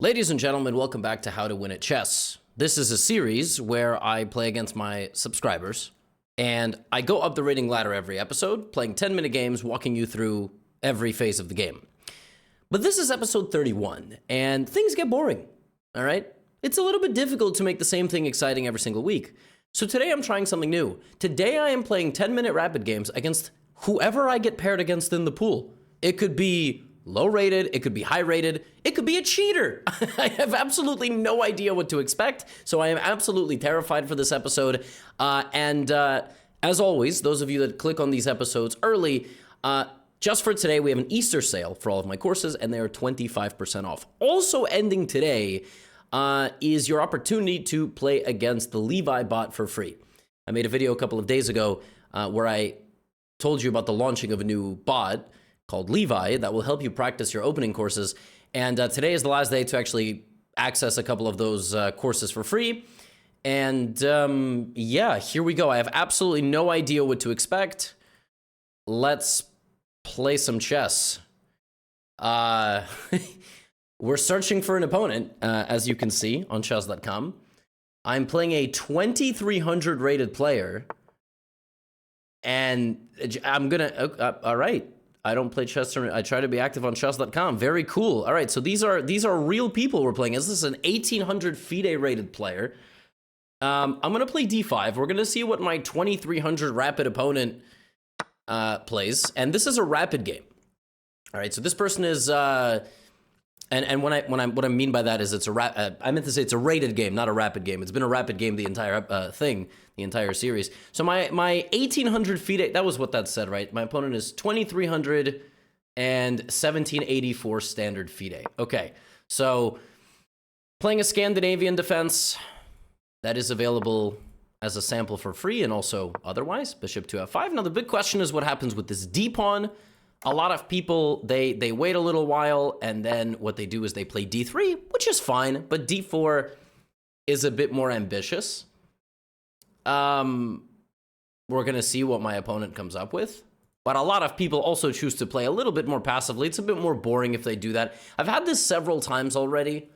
Ladies and gentlemen, welcome back to How to Win at Chess. This is a series where I play against my subscribers, and I go up the rating ladder every episode, playing 10-minute games, walking you through every phase of the game. But this is episode 31, and things get boring, all right? It's a little bit difficult to make the same thing exciting every single week. So today I'm trying something new. Today I am playing 10-minute rapid games against whoever I get paired against in the pool. It could be low-rated, it could be high-rated, it could be a cheater. I have absolutely no idea what to expect, so I am absolutely terrified for this episode. As always, those of you that click on these episodes early, just for today, we have an Easter sale for all of my courses, and they are 25% off. Also ending today is your opportunity to play against the Levi bot for free. I made a video a couple of days ago where I told you about the launching of a new bot called Levi that will help you practice your opening courses. And today is the last day to actually access a couple of those courses for free. And yeah, here we go. I have absolutely no idea what to expect. Let's play some chess. We're searching for an opponent, as you can see on chess.com. I'm playing a 2300 rated player. And I'm gonna, all right. I don't play chess. I try to be active on chess.com. Very cool. All right, so these are real people we're playing. This is an 1800 FIDE rated player. I'm gonna play d5. We're gonna see what my 2300 rapid opponent plays, and this is a rapid game. All right, so this person is and what I mean by that is it's I meant to say it's a rated game, not a rapid game. It's been a rapid game the entire the entire series. So my 1800 FIDE, that was what that said, right? My opponent is 2300 and 1784 standard FIDE. Okay, so playing a Scandinavian defense that is available as a sample for free and also otherwise. Bishop to f5. Now the big question is what happens with this d pawn. A lot of people, they wait a little while, and then what they do is they play d3, which is fine, but d4 is a bit more ambitious. We're going to see what my opponent comes up with. But a lot of people also choose to play a little bit more passively. It's a bit more boring if they do that. I've had this several times already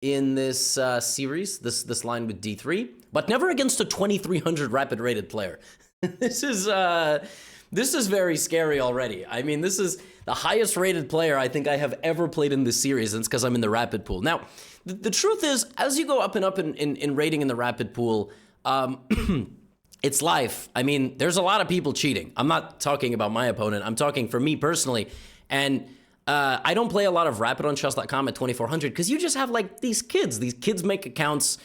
in this series, this line with d3, but never against a 2300 rapid rated player. This is very scary already. I mean, this is the highest rated player I think I have ever played in this series, and it's because I'm in the rapid pool. Now, the truth is, as you go up and up in rating in the rapid pool, it's life. I mean, there's a lot of people cheating. I'm not talking about my opponent. I'm talking for me personally. And I don't play a lot of rapid on chess.com at 2400 because you just have like these kids. These kids make accounts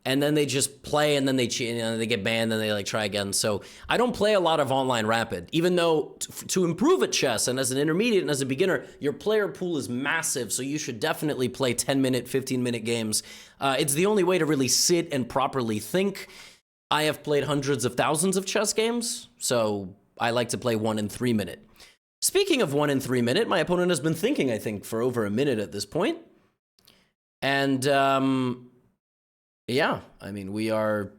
and then they just play, and then they cheat, and they get banned, and they like try again. So I don't play a lot of online rapid, even though to improve at chess and as an intermediate and as a beginner, your player pool is massive. So you should definitely play 10-minute, 15-minute games. It's the only way to really sit and properly think. I have played hundreds of thousands of chess games, so I like to play 1 and 3 minute. Speaking of 1 and 3 minute, my opponent has been thinking, I think, for over a minute at this point. And yeah, I mean, we are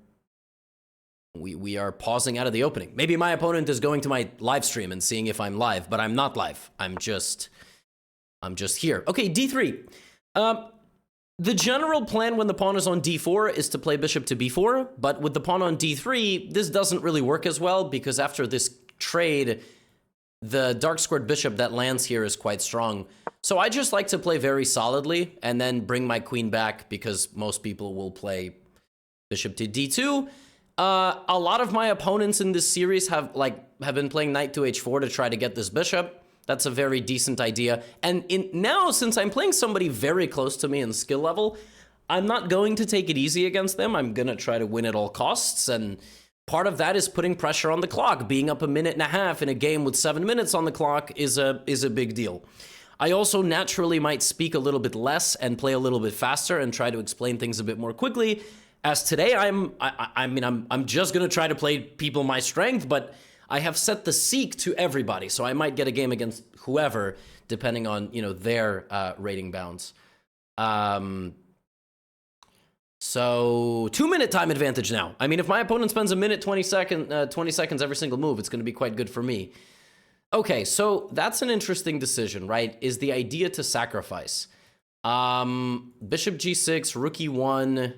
pausing out of the opening. Maybe my opponent is going to my live stream and seeing if I'm live, but I'm not live. I'm just here. Okay, d3. The general plan when the pawn is on d4 is to play bishop to b4, but with the pawn on d3, this doesn't really work as well because after this trade, the dark squared bishop that lands here is quite strong. So I just like to play very solidly and then bring my queen back because most people will play bishop to d2. A lot of my opponents in this series have been playing knight to h4 to try to get this bishop. That's a very decent idea. And now, since I'm playing somebody very close to me in skill level, I'm not going to take it easy against them. I'm going to try to win at all costs. And part of that is putting pressure on the clock. Being up 1.5 minutes in a game with 7 minutes on the clock is a big deal. I also naturally might speak a little bit less and play a little bit faster and try to explain things a bit more quickly. As today, I'm just going to try to play people my strength, but I have set the seek to everybody, so I might get a game against whoever, depending on, their rating bounds. So 2-minute time advantage now. I mean, if my opponent spends 1 minute, 20 seconds every single move, it's going to be quite good for me. Okay, so that's an interesting decision, right? Is the idea to sacrifice. Bishop g6, rook e1.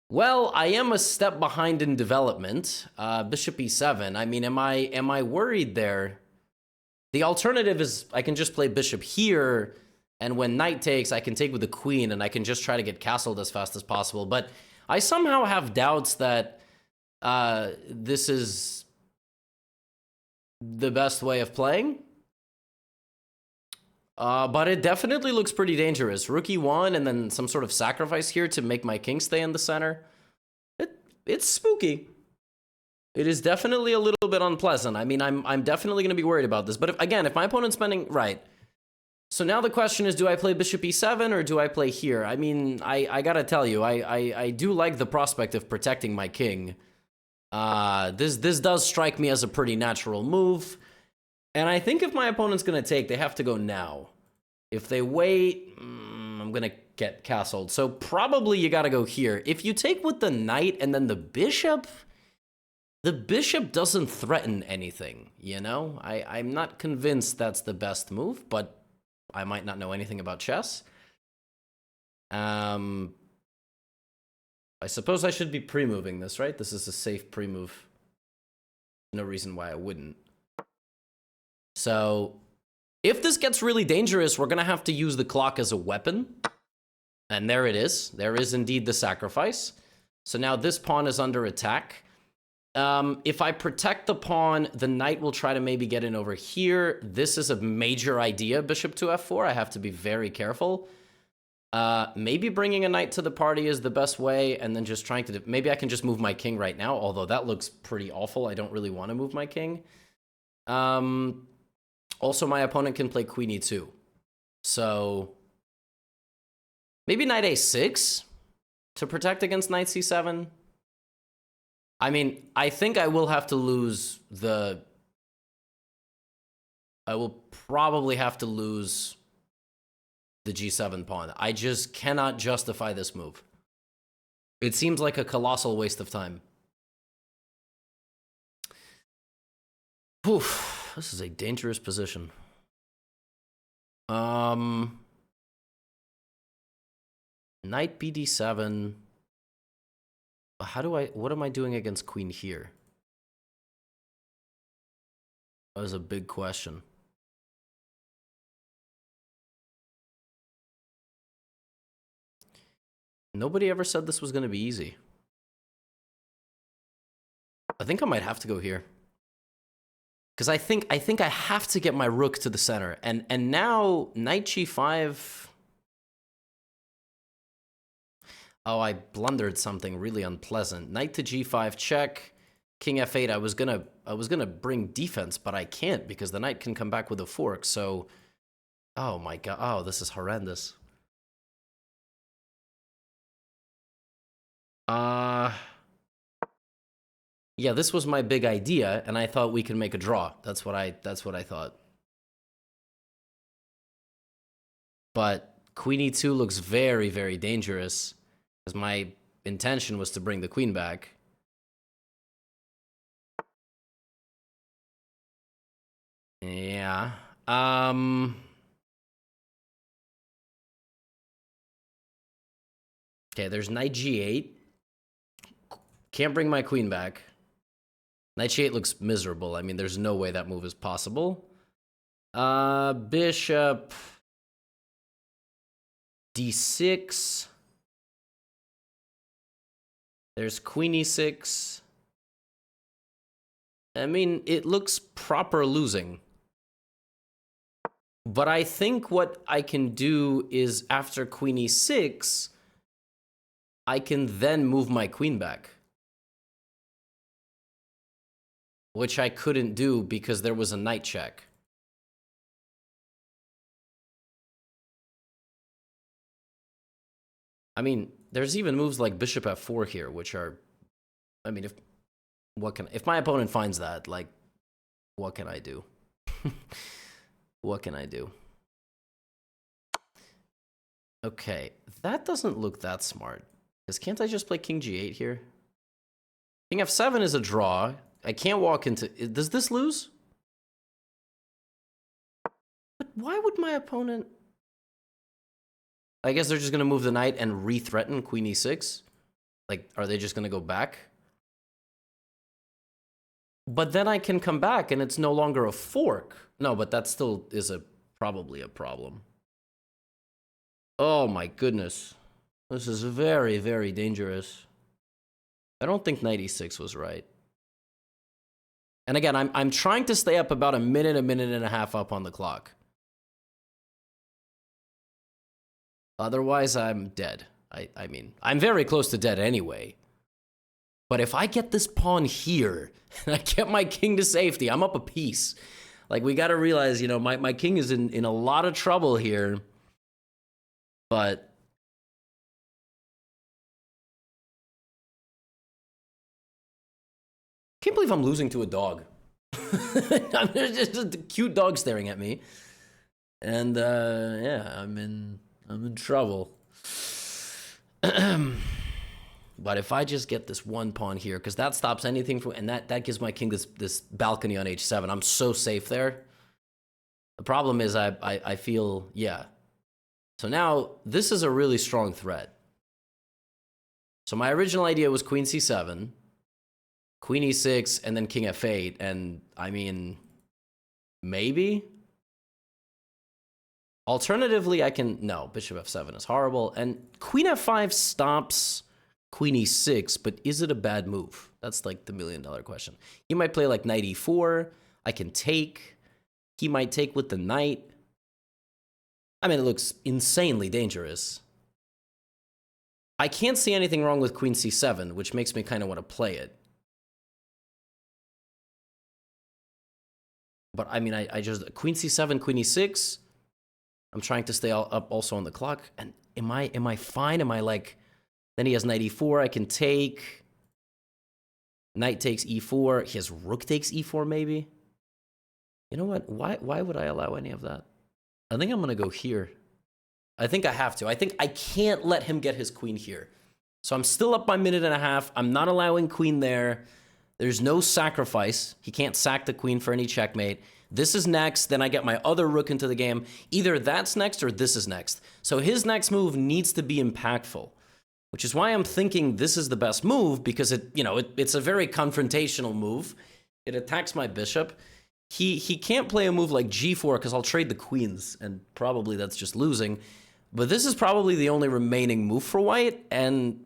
Well, I am a step behind in development. Bishop e7. I mean, am I worried there? The alternative is I can just play bishop here, and when knight takes, I can take with the queen, and I can just try to get castled as fast as possible. But I somehow have doubts that this is the best way of playing. But it definitely looks pretty dangerous. Rook e1 and then some sort of sacrifice here to make my king stay in the center. It's spooky. It is definitely a little bit unpleasant. I mean, I'm definitely going to be worried about this. But if my opponent's spending... Right. So now the question is, do I play bishop e7 or do I play here? I mean, I got to tell you, I do like the prospect of protecting my king. This does strike me as a pretty natural move. And I think if my opponent's going to take, they have to go now. If they wait, I'm going to get castled. So probably you got to go here. If you take with the knight and then the bishop doesn't threaten anything, you know? I'm not convinced that's the best move, but I might not know anything about chess. I suppose I should be pre-moving this, right? This is a safe pre-move. No reason why I wouldn't. So, if this gets really dangerous, we're going to have to use the clock as a weapon. And there it is. There is indeed the sacrifice. So now this pawn is under attack. If I protect the pawn, the knight will try to maybe get in over here. This is a major idea, bishop to f4. I have to be very careful. Maybe bringing a knight to the party is the best way, and then just trying to... Maybe I can just move my king right now, although that looks pretty awful. I don't really want to move my king. Also, my opponent can play queen e2. So, maybe knight a6 to protect against knight c7. I mean, I think I will have to lose the... I will probably have to lose the g7 pawn. I just cannot justify this move. It seems like a colossal waste of time. Oof. This is a dangerous position. Knight bd7. What am I doing against queen here? That was a big question. Nobody ever said this was going to be easy. I think I might have to go here. Because I think I have to get my rook to the center. And now knight g5. Oh, I blundered something really unpleasant. Knight to g5 check. King f8. I was gonna bring defense, but I can't because the knight can come back with a fork. So, oh my god. Oh, this is horrendous. Yeah, this was my big idea, and I thought we could make a draw. That's what I thought. But queen e2 looks very, very dangerous, because my intention was to bring the queen back. Yeah. Okay, there's knight g8. Can't bring my queen back. Knight g8 looks miserable. I mean, there's no way that move is possible. Bishop d6. There's queen e6. I mean, it looks proper losing. But I think what I can do is after queen e6, I can then move my queen back. Which I couldn't do because there was a knight check. I mean, there's even moves like bishop f4 here, which are... I mean, if my opponent finds that, like, what can I do? What can I do? Okay, that doesn't look that smart. Because can't I just play king g8 here? King f7 is a draw. I can't walk into... Does this lose? But why would my opponent... I guess they're just gonna move the knight and re-threaten queen e6. Like, are they just gonna go back? But then I can come back and it's no longer a fork. No, but that still is probably a problem. Oh my goodness. This is very, very dangerous. I don't think knight e6 was right. And again, I'm trying to stay up about a minute and a half up on the clock. Otherwise, I'm dead. I mean, I'm very close to dead anyway. But if I get this pawn here, and I get my king to safety, I'm up a piece. Like, we gotta realize, you know, my king is in a lot of trouble here. But can't believe I'm losing to a dog. There's just a cute dog staring at me. And yeah, I'm in trouble. But if I just get this one pawn here, because that stops anything from, and that gives my king this balcony on h7. I'm so safe there. The problem is I feel, yeah. So now this is a really strong threat. So my original idea was queen c7, queen e6, and then king f8. And I mean, maybe. Alternatively, I can, no, bishop f7 is horrible. And queen f5 stops queen e6, but is it a bad move? That's like the million-dollar question. He might play like knight e4. I can take. He might take with the knight. I mean, it looks insanely dangerous. I can't see anything wrong with queen c7, which makes me kind of want to play it. But I mean, I just, queen c7, queen e6. I'm trying to stay up also on the clock. And am I fine? Am I like, then he has knight e4, I can take. Knight takes e4, he has rook takes e4 maybe. You know what, why would I allow any of that? I think I'm gonna go here. I think I have to. I think I can't let him get his queen here. So I'm still up by a minute and a half. I'm not allowing queen there. There's no sacrifice. He can't sack the queen for any checkmate. This is next, then I get my other rook into the game. Either that's next or this is next. So his next move needs to be impactful, which is why I'm thinking this is the best move, because it's a very confrontational move. It attacks my bishop. He can't play a move like g4 because I'll trade the queens, and probably that's just losing. But this is probably the only remaining move for white, and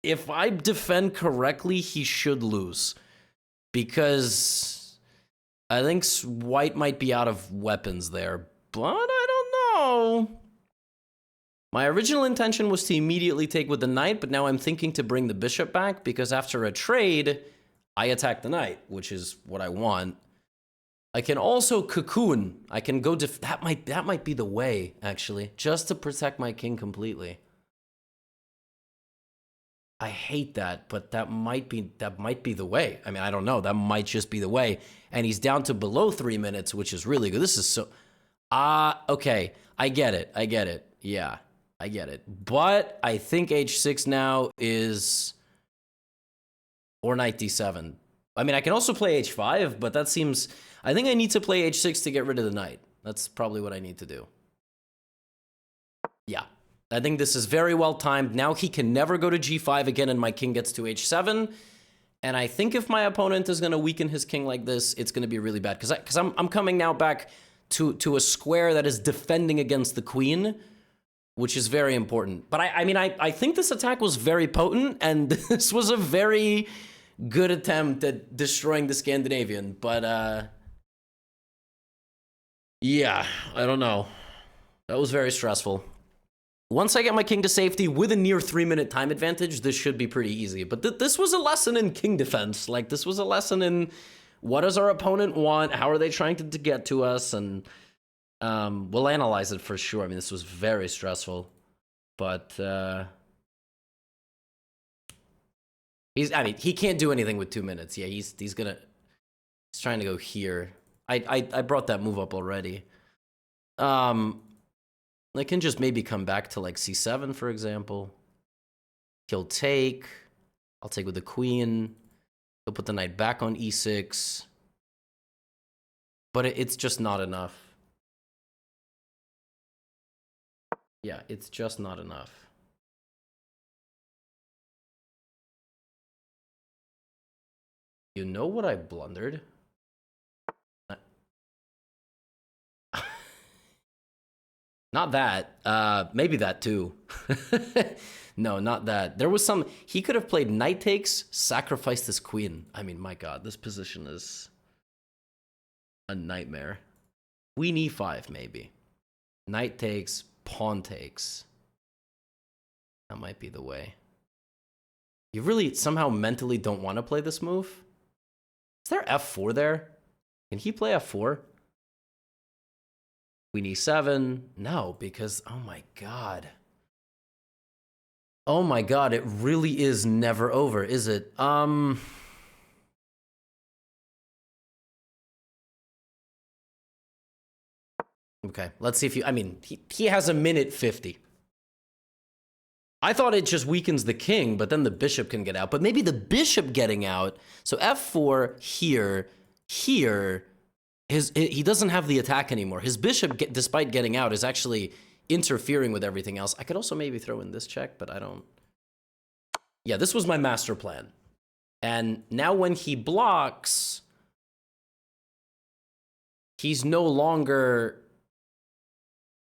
if I defend correctly, he should lose. Because I think white might be out of weapons there, but I don't know. My original intention was to immediately take with the knight, but now I'm thinking to bring the bishop back, because after a trade, I attack the knight, which is what I want. I can also cocoon. I can go that might be the way, actually, just to protect my king completely. I hate that, but that might be the way. I mean, I don't know. That might just be the way. And he's down to below 3 minutes, which is really good. This is so okay. I get it. Yeah, I get it. But I think h6 now is, or knight d7. I mean, I can also play h5, but that seems, I think I need to play h6 to get rid of the knight. That's probably what I need to do. Yeah. I think this is very well timed. Now he can never go to g5 again, and my king gets to h7. And I think if my opponent is going to weaken his king like this, it's going to be really bad. Because I'm coming now back to a square that is defending against the queen, which is very important. But I mean, I think this attack was very potent, and this was a very good attempt at destroying the Scandinavian. But yeah, I don't know. That was very stressful. Once I get my king to safety with a near 3-minute time advantage, this should be pretty easy. But this was a lesson in king defense. Like, this was a lesson in what does our opponent want? How are they trying to get to us? And we'll analyze it for sure. I mean, this was very stressful. But he can't do anything with 2 minutes. Yeah, he's trying to go here. I brought that move up already. I can just maybe come back to like c7, for example. He'll take. I'll take with the queen. He'll put the knight back on e6. But it's just not enough. Yeah, it's just not enough. You know what I blundered? Not that. Maybe that too. No, not that. There was some... He could have played knight takes, sacrificed his queen. I mean, my god, this position is a nightmare. Queen e5, maybe. Knight takes, pawn takes. That might be the way. You really somehow mentally don't want to play this move? Is there f4 there? Can he play f4? Queen e7? No, because... Oh my god. Oh my god, it really is never over, is it? Okay, let's see if you... I mean, he has a minute 50. I thought it just weakens the king, but then the bishop can get out. But maybe the bishop getting out... So f4 here, here... He doesn't have the attack anymore. His bishop, despite getting out, is actually interfering with everything else. I could also maybe throw in this check, but I don't... Yeah, this was my master plan. And now when he blocks, he's no longer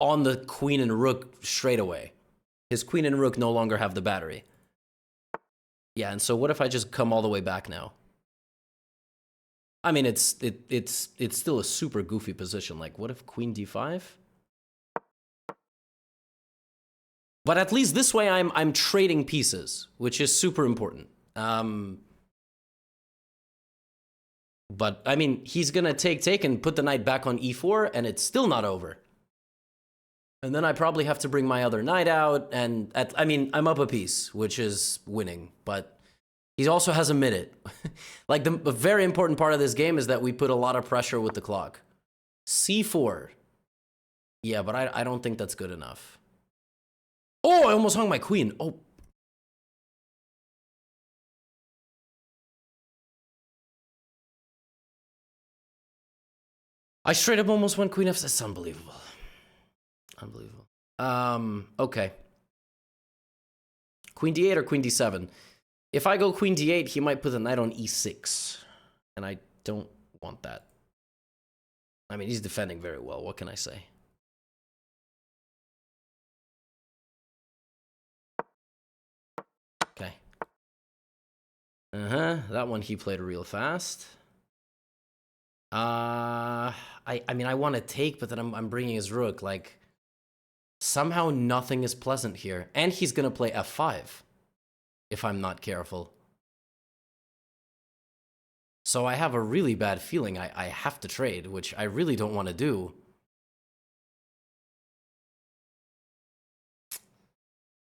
on the queen and rook straight away. His queen and rook no longer have the battery. Yeah, and so what if I just come all the way back now? I mean, it's still a super goofy position. Like, what if queen d5? But at least this way I'm trading pieces, which is super important. But, I mean, he's going to take and put the knight back on e4, and it's still not over. And then I probably have to bring my other knight out, and, I mean, I'm up a piece, which is winning, but he also has a minute. Like, the very important part of this game is that we put a lot of pressure with the clock. c4. Yeah, but I don't think that's good enough. Oh, I almost hung my queen. Oh. I straight up almost went queen f6. It's unbelievable. Unbelievable. Okay. Queen d8 or queen d7? If I go queen d8, he might put the knight on e6. And I don't want that. I mean, he's defending very well. What can I say? Okay. That one he played real fast. I mean, I want to take, but then I'm bringing his rook. Like, somehow nothing is pleasant here. And he's going to play f5 if I'm not careful. So I have a really bad feeling I have to trade, which I really don't want to do.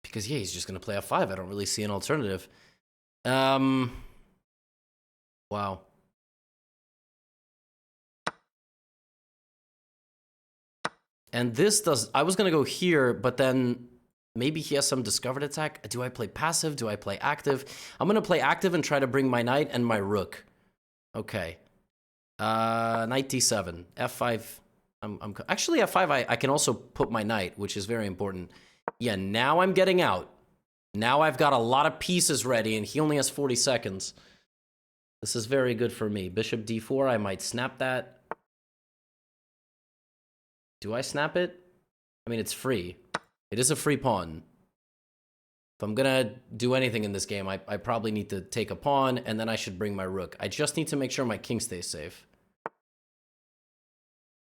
Because, yeah, he's just going to play f5. I don't really see an alternative. Wow. And this does... I was going to go here, but then maybe he has some discovered attack. Do I play passive? Do I play active? I'm going to play active and try to bring my knight and my rook. Okay. Knight d7. f5. Actually, f5, I can also put my knight, which is very important. Yeah, now I'm getting out. Now I've got a lot of pieces ready, and he only has 40 seconds. This is very good for me. Bishop d4, I might snap that. Do I snap it? I mean, it's free. It is a free pawn. If I'm gonna do anything in this game, I probably need to take a pawn, and then I should bring my rook. I just need to make sure my king stays safe.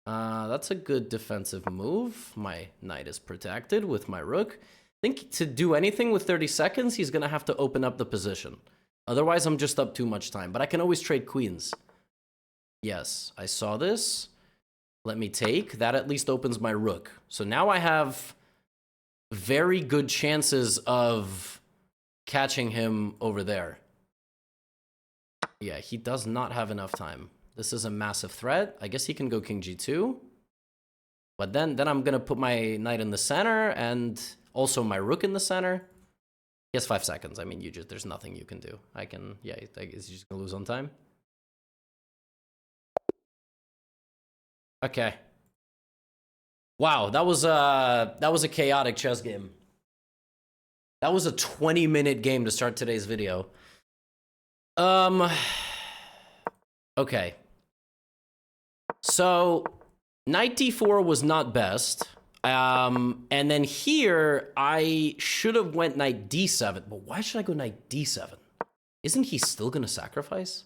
That's a good defensive move. My knight is protected with my rook. I think to do anything with 30 seconds, he's gonna have to open up the position. Otherwise, I'm just up too much time. But I can always trade queens. Yes, I saw this. Let me take. That at least opens my rook. So now I have very good chances of catching him over there. Yeah, he does not have enough time. This is a massive threat. I guess he can go king g2. But then I'm going to put my knight in the center and also my rook in the center. He has 5 seconds. I mean, there's nothing you can do. Yeah, I guess he's just going to lose on time. Okay. Wow, that was a chaotic chess game. That was a 20-minute game to start today's video. Okay. So, knight d4 was not best. And then here, I should have went knight d7. But why should I go knight d7? Isn't he still going to sacrifice?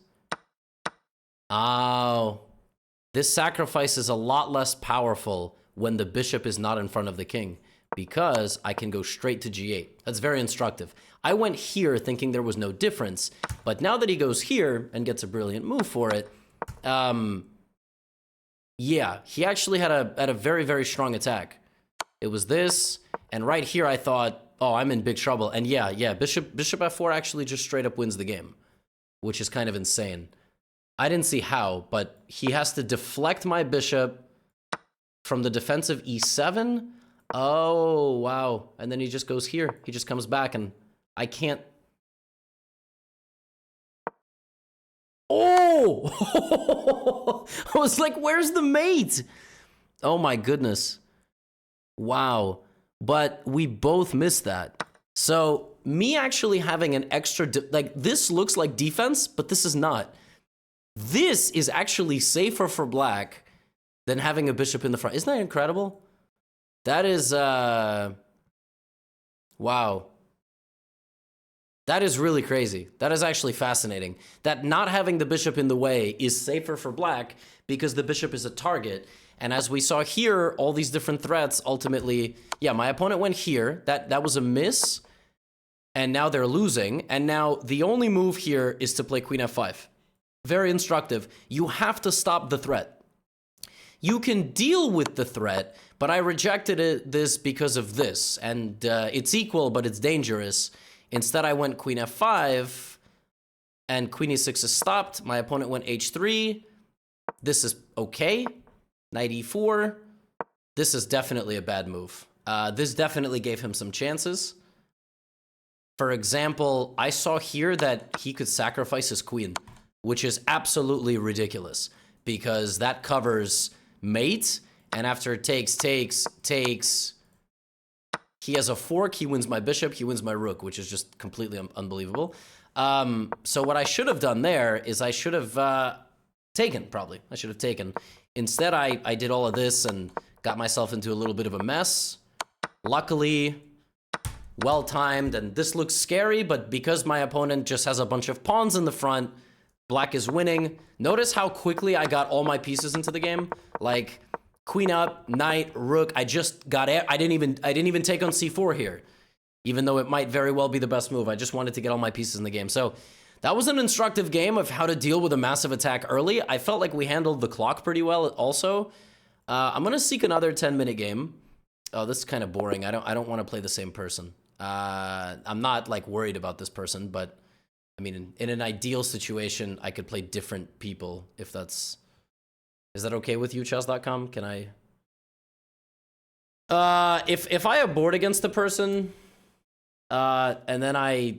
Oh. This sacrifice is a lot less powerful when the bishop is not in front of the king, because I can go straight to g8. That's very instructive. I went here thinking there was no difference, but now that he goes here and gets a brilliant move for it, yeah, he actually had a very, very strong attack. It was this, and right here I thought, oh, I'm in big trouble. And yeah, bishop f4 actually just straight up wins the game, which is kind of insane. I didn't see how, but he has to deflect my bishop from the defensive e7. Oh, wow. And then he just goes here. He just comes back, and I can't... Oh! I was like, where's the mate? Oh, my goodness. Wow. But we both missed that. So, me actually having an extra... like, this looks like defense, but this is not. This is actually safer for black than having a bishop in the front. Isn't that incredible? That is, wow. That is really crazy. That is actually fascinating. That not having the bishop in the way is safer for black because the bishop is a target. And as we saw here, all these different threats ultimately, yeah, my opponent went here. That was a miss. And now they're losing. And now the only move here is to play queen f5. Very instructive. You have to stop the threat. You can deal with the threat, but I rejected this because of this. And it's equal, but it's dangerous. Instead, I went queen f5, and queen e6 is stopped. My opponent went h3. This is okay. Knight e4. This is definitely a bad move. This definitely gave him some chances. For example, I saw here that he could sacrifice his queen, which is absolutely ridiculous because that covers mate, and after it takes, he has a fork, he wins my bishop, he wins my rook, which is just completely unbelievable. So what I should have done there is I should have taken, probably. I should have taken. Instead, I did all of this and got myself into a little bit of a mess. Luckily, well-timed, and this looks scary, but because my opponent just has a bunch of pawns in the front, black is winning. Notice how quickly I got all my pieces into the game. Like queen up, knight, rook. I just got it. I didn't even take on c4 here, even though it might very well be the best move. I just wanted to get all my pieces in the game. So that was an instructive game of how to deal with a massive attack early. I felt like we handled the clock pretty well also. I'm gonna seek another 10-minute game. Oh, this is kind of boring. I don't want to play the same person. I'm not like worried about this person, but I mean, in an ideal situation, I could play different people if that's... Is that okay with you, chess.com? Can I... If I abort against the person, and then I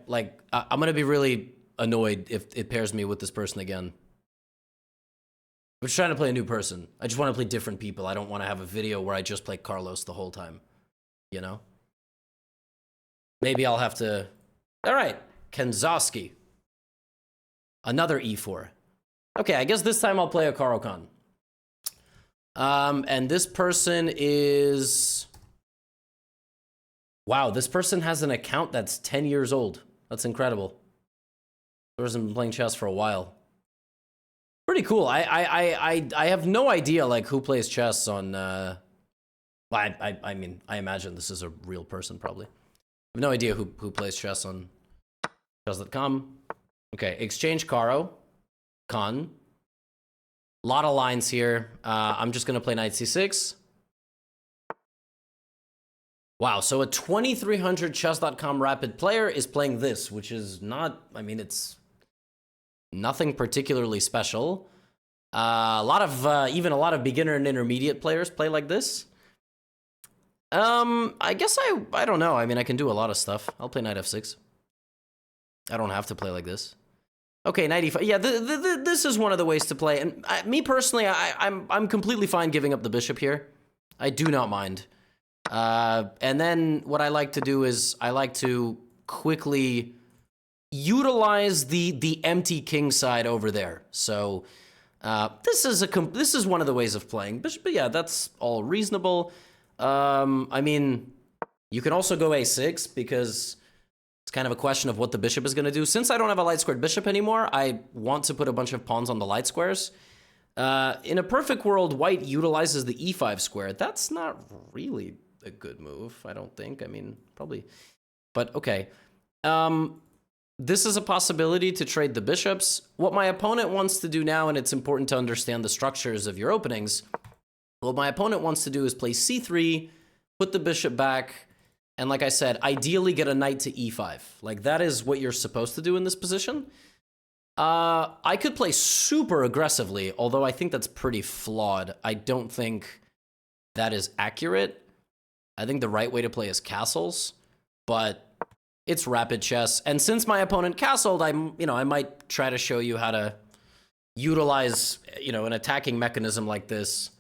like... I'm gonna be really annoyed if it pairs me with this person again. I'm just trying to play a new person. I just want to play different people. I don't want to have a video where I just play Carlos the whole time. You know? Maybe I'll have to... All right, Kenzowski. Another e4. Okay, I guess this time I'll play a Caro-Kann. And this person is... Wow, this person has an account that's 10 years old. That's incredible. This person's been playing chess for a while. Pretty cool. I have no idea like who plays chess on... I mean, I imagine this is a real person probably. I have no idea who plays chess on chess.com. Okay, exchange Caro-Kann. Lot of lines here. I'm just gonna play knight c6. Wow, so a 2300 chess.com rapid player is playing this, which is not, I mean, it's nothing particularly special. Even a lot of beginner and intermediate players play like this. I guess I don't know. I mean, I can do a lot of stuff. I'll play knight f6. I don't have to play like this. Okay, knight e5. Yeah, this is one of the ways to play. And me personally, I'm completely fine giving up the bishop here. I do not mind. And then what I like to do is I like to quickly utilize the empty king side over there. So this is one of the ways of playing bishop. But yeah, that's all reasonable. I mean, you can also go a6 because it's kind of a question of what the bishop is going to do. Since I don't have a light squared bishop anymore, I want to put a bunch of pawns on the light squares. In a perfect world, white utilizes the e5 square. That's not really a good move, I don't think. I mean, probably. But okay. This is a possibility to trade the bishops. What my opponent wants to do now, and it's important to understand the structures of your openings, what my opponent wants to do is play c3, put the bishop back, and like I said, ideally get a knight to e5. Like, that is what you're supposed to do in this position. I could play super aggressively, although I think that's pretty flawed. I don't think that is accurate. I think the right way to play is castles, but it's rapid chess. And since my opponent castled, I might try to show you how to utilize, an attacking mechanism like this.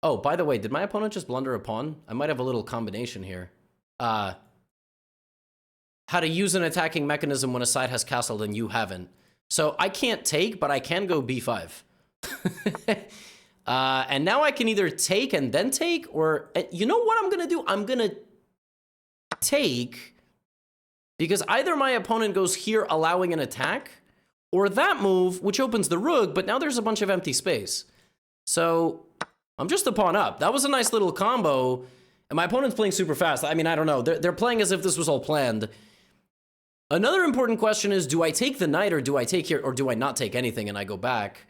Oh, by the way, did my opponent just blunder a pawn? I might have a little combination here. How to use an attacking mechanism when a side has castled and you haven't. So I can't take, but I can go b5. And now I can either take and then take, or you know what I'm going to do? I'm going to take, because either my opponent goes here allowing an attack, or that move, which opens the rook, but now there's a bunch of empty space. So I'm just a pawn up. That was a nice little combo, and my opponent's playing super fast. I mean, I don't know. They're playing as if this was all planned. Another important question is, do I take the knight, or do I take here, or do I not take anything and I go back?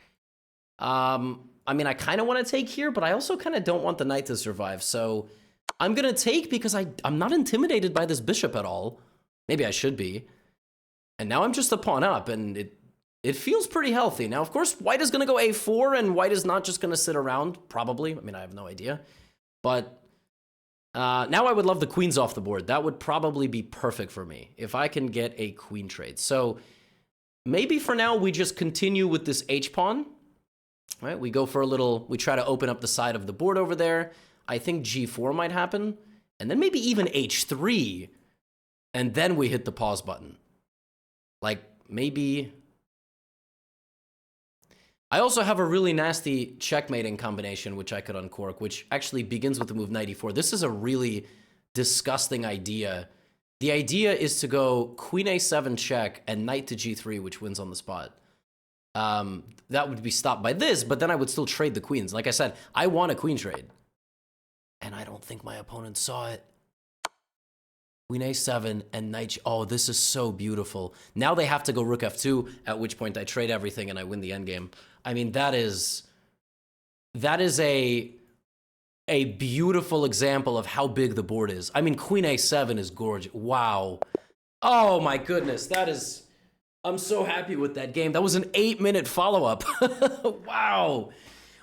I mean, I kind of want to take here, but I also kind of don't want the knight to survive. So I'm going to take because I'm not intimidated by this bishop at all. Maybe I should be. And now I'm just a pawn up, and it feels pretty healthy. Now, of course, white is going to go a4, and white is not just going to sit around, probably. I mean, I have no idea. But now I would love the queens off the board. That would probably be perfect for me if I can get a queen trade. So maybe for now, we just continue with this h-pawn. Right? We go for a little, we try to open up the side of the board over there. I think g4 might happen. And then maybe even h3. And then we hit the pause button. Like, maybe... I also have a really nasty checkmating combination, which I could uncork, which actually begins with the move knight e4. This is a really disgusting idea. The idea is to go queen a7 check and knight to g3, which wins on the spot. That would be stopped by this, but then I would still trade the queens. Like I said, I want a queen trade. And I don't think my opponent saw it. Queen a7 and knight. Oh, this is so beautiful. Now they have to go rook f2, at which point I trade everything and I win the endgame. I mean, that is a beautiful example of how big the board is. I mean, queen a7 is gorgeous. Wow. Oh my goodness, that is... I'm so happy with that game. That was an 8-minute follow-up. Wow.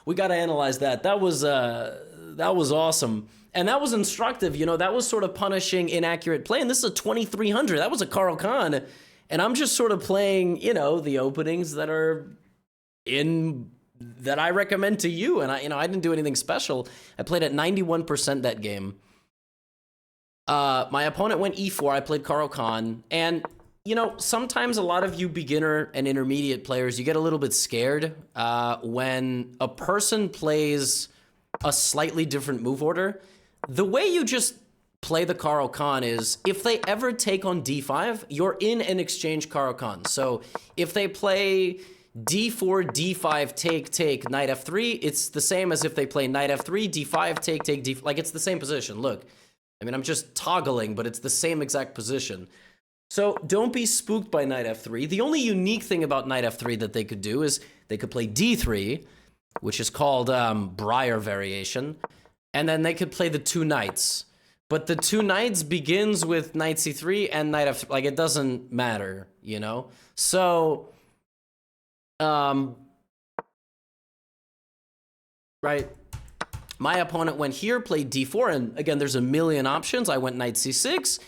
We got to analyze that. That was awesome. And that was instructive. That was sort of punishing inaccurate play. And this is a 2300. That was a Caro-Kann. And I'm just sort of playing, the openings that I recommend to you. And I didn't do anything special. I played at 91% that game. My opponent went e4. I played Caro-Kann. And sometimes a lot of you beginner and intermediate players, you get a little bit scared when a person plays a slightly different move order. The way you just play the Caro-Kann is, if they ever take on d5, you're in an exchange Caro-Kann. So if they play d4, d5, take, knight f3, it's the same as if they play knight f3, d5, take, d5. Like, it's the same position. Look, I mean, I'm just toggling, but it's the same exact position. So don't be spooked by knight f3. The only unique thing about knight f3 that they could do is they could play d3, which is called Breyer variation, and then they could play the two knights. But the two knights begins with knight c3 and knight f3. Like, it doesn't matter, So, right. My opponent went here, played d4, and again, there's a million options. I went knight c6.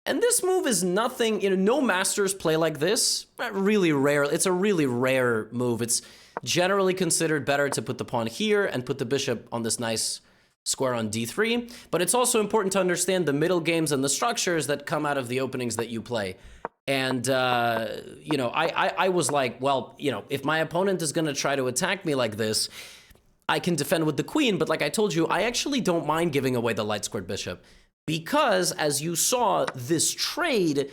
And this move is nothing, no masters play like this. Really rare. It's a really rare move. It's generally considered better to put the pawn here and put the bishop on this nice square on d3. But it's also important to understand the middle games and the structures that come out of the openings that you play. And, I was like, well, if my opponent is going to try to attack me like this, I can defend with the queen. But like I told you, I actually don't mind giving away the light squared bishop. Because, as you saw, this trade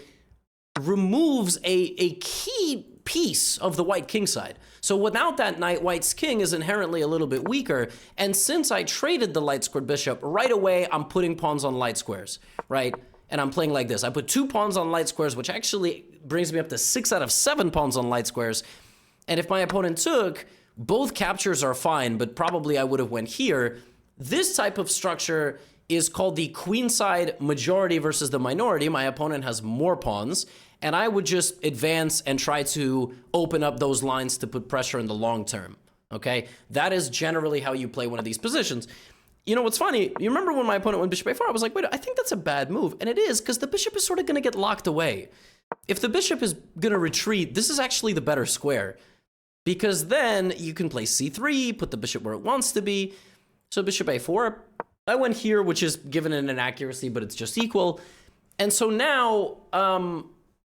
removes a key piece of the white king side. So without that knight, white's king is inherently a little bit weaker. And since I traded the light squared bishop, right away I'm putting pawns on light squares, right? And I'm playing like this. I put 2 pawns on light squares, which actually brings me up to 6 out of 7 pawns on light squares. And if my opponent took, both captures are fine, but probably I would have went here. This type of structure is called the queenside majority versus the minority. My opponent has more pawns, and I would just advance and try to open up those lines to put pressure in the long term, okay? That is generally how you play one of these positions. You know what's funny? You remember when my opponent went bishop a4? I was like, wait, I think that's a bad move. And it is, because the bishop is sort of going to get locked away. If the bishop is going to retreat, this is actually the better square, because then you can play c3, put the bishop where it wants to be. So bishop a4, I went here, which is given an inaccuracy, but it's just equal. And so now,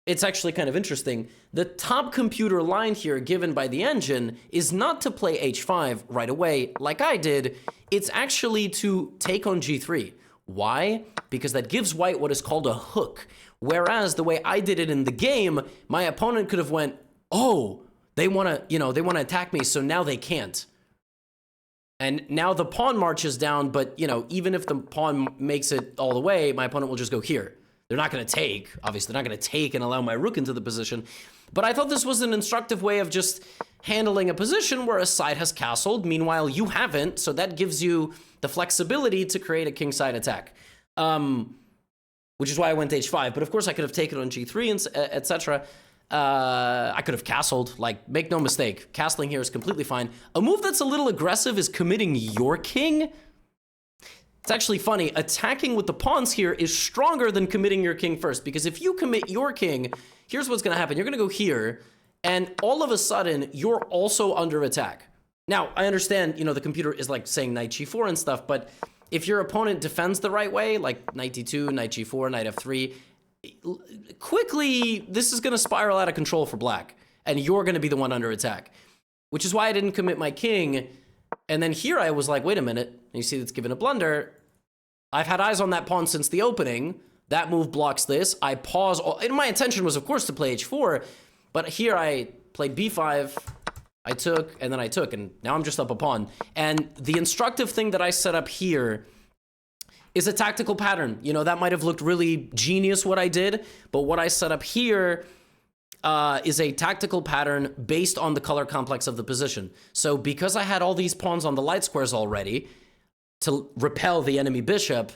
it's actually kind of interesting. The top computer line here given by the engine is not to play h5 right away, like I did. It's actually to take on g3. Why? Because that gives white what is called a hook. Whereas the way I did it in the game, my opponent could have went, oh, they want to attack me, so now they can't. And now the pawn marches down, but, even if the pawn makes it all the way, my opponent will just go here. They're not going to take, obviously, they're not going to take and allow my rook into the position. But I thought this was an instructive way of just handling a position where a side has castled. Meanwhile, you haven't, so that gives you the flexibility to create a kingside attack. Which is why I went to h5. But of course, I could have taken on g3, and etc. I could have castled, like, make no mistake. Castling here is completely fine. A move that's a little aggressive is committing your king. It's actually funny. Attacking with the pawns here is stronger than committing your king first, because if you commit your king, here's what's going to happen. You're going to go here, and all of a sudden, you're also under attack. Now, I understand, the computer is like saying knight g4 and stuff, but if your opponent defends the right way, like knight d2, knight g4, knight f3, quickly, this is going to spiral out of control for black, and you're going to be the one under attack, which is why I didn't commit my king. And then here I was like, wait a minute, and you see it's given a blunder. I've had eyes on that pawn since the opening. That move blocks this. I pause, and my intention was, of course, to play h4, but here I played b5, I took, and then I took, and now I'm just up a pawn. And the instructive thing that I set up here is a tactical pattern. That might have looked really genius what I did, but what I set up here is a tactical pattern based on the color complex of the position. So because I had all these pawns on the light squares already to repel the enemy bishop,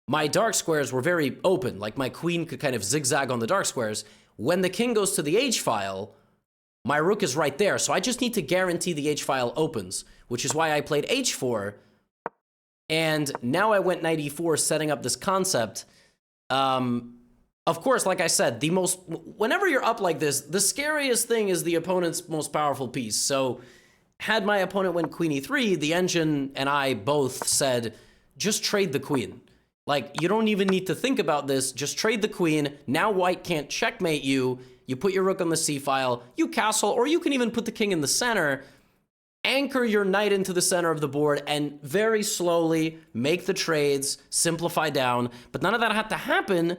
my dark squares were very open. Like my queen could kind of zigzag on the dark squares. When the king goes to the h-file, my rook is right there. So I just need to guarantee the h-file opens, which is why I played h4. And now I went knight e4, setting up this concept. Of course, like I said, whenever you're up like this, the scariest thing is the opponent's most powerful piece. So had my opponent went queen e3, the engine and I both said, just trade the queen. Like, you don't even need to think about this. Just trade the queen. Now white can't checkmate you. You put your rook on the c-file, you castle, or you can even put the king in the center, anchor your knight into the center of the board, and very slowly make the trades, simplify down. But none of that had to happen.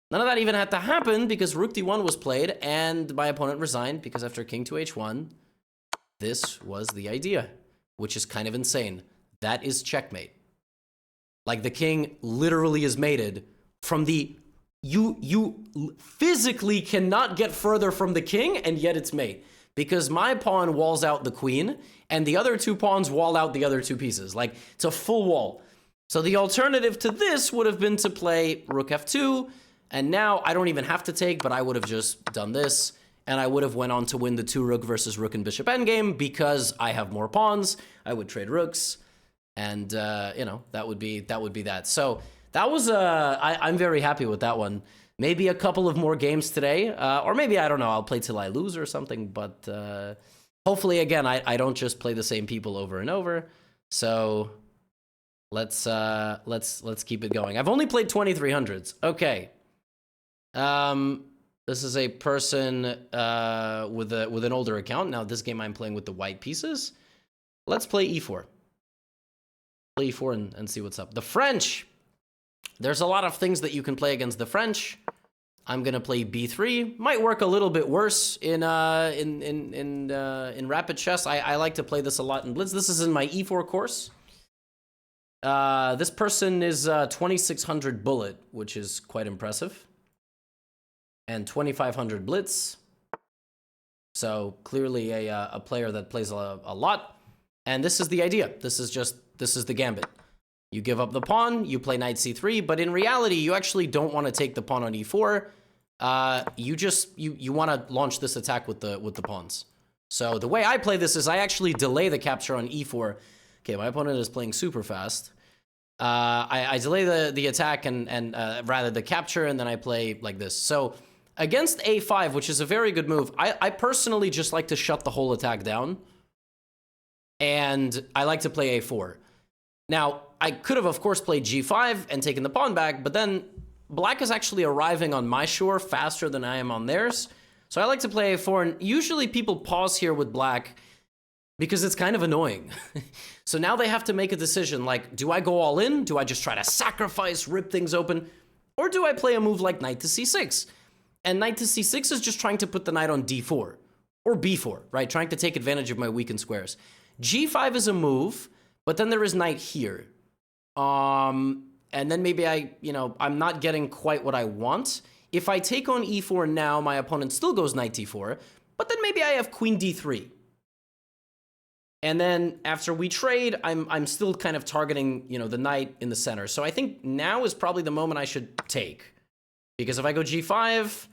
None of that even had to happen because rook d1 was played, and my opponent resigned because after king to h1, this was the idea, which is kind of insane. That is checkmate. Like, the king literally is mated from the... You physically cannot get further from the king, and yet it's mate. Because my pawn walls out the queen, and the other two pawns wall out the other two pieces. Like, it's a full wall. So the alternative to this would have been to play rook f2, and now I don't even have to take, but I would have just done this, and I would have went on to win the 2-rook versus rook and bishop endgame, because I have more pawns. I would trade rooks, and, that would be that. So that was, I'm very happy with that one. Maybe a couple of more games today, or maybe, I don't know, I'll play till I lose or something, but hopefully, again, I don't just play the same people over and over. So let's keep it going. I've only played 2300s. Okay. This is a person with an older account. Now, this game I'm playing with the white pieces. Let's play e4. Play e4 and see what's up. The French. There's a lot of things that you can play against the French. I'm gonna play b3. Might work a little bit worse in rapid chess. I like to play this a lot in blitz. This is in my e4 course. This person is 2600 bullet, which is quite impressive, and 2500 blitz. So clearly a player that plays a lot. And this is the idea. This is the gambit. You give up the pawn, you play knight c3, but in reality, you actually don't want to take the pawn on e4. You want to launch this attack with the pawns. So the way I play this is I actually delay the capture on e4. Okay, my opponent is playing super fast. I delay the attack and rather the capture, and then I play like this. So against a5, which is a very good move, I personally just like to shut the whole attack down. And I like to play a4. Now, I could have, of course, played g5 and taken the pawn back, but then black is actually arriving on my shore faster than I am on theirs. So I like to play a4, and usually people pause here with black because it's kind of annoying. So now they have to make a decision, like, do I go all in? Do I just try to sacrifice, rip things open? Or do I play a move like knight to c6? And knight to c6 is just trying to put the knight on d4 or b4, right? Trying to take advantage of my weakened squares. g5 is a move, but then there is knight here. And then maybe I'm not getting quite what I want. If I take on e4 now, my opponent still goes knight d4, but then maybe I have queen d3. And then after we trade, I'm still kind of targeting, the knight in the center. So I think now is probably the moment I should take. Because if I go g5,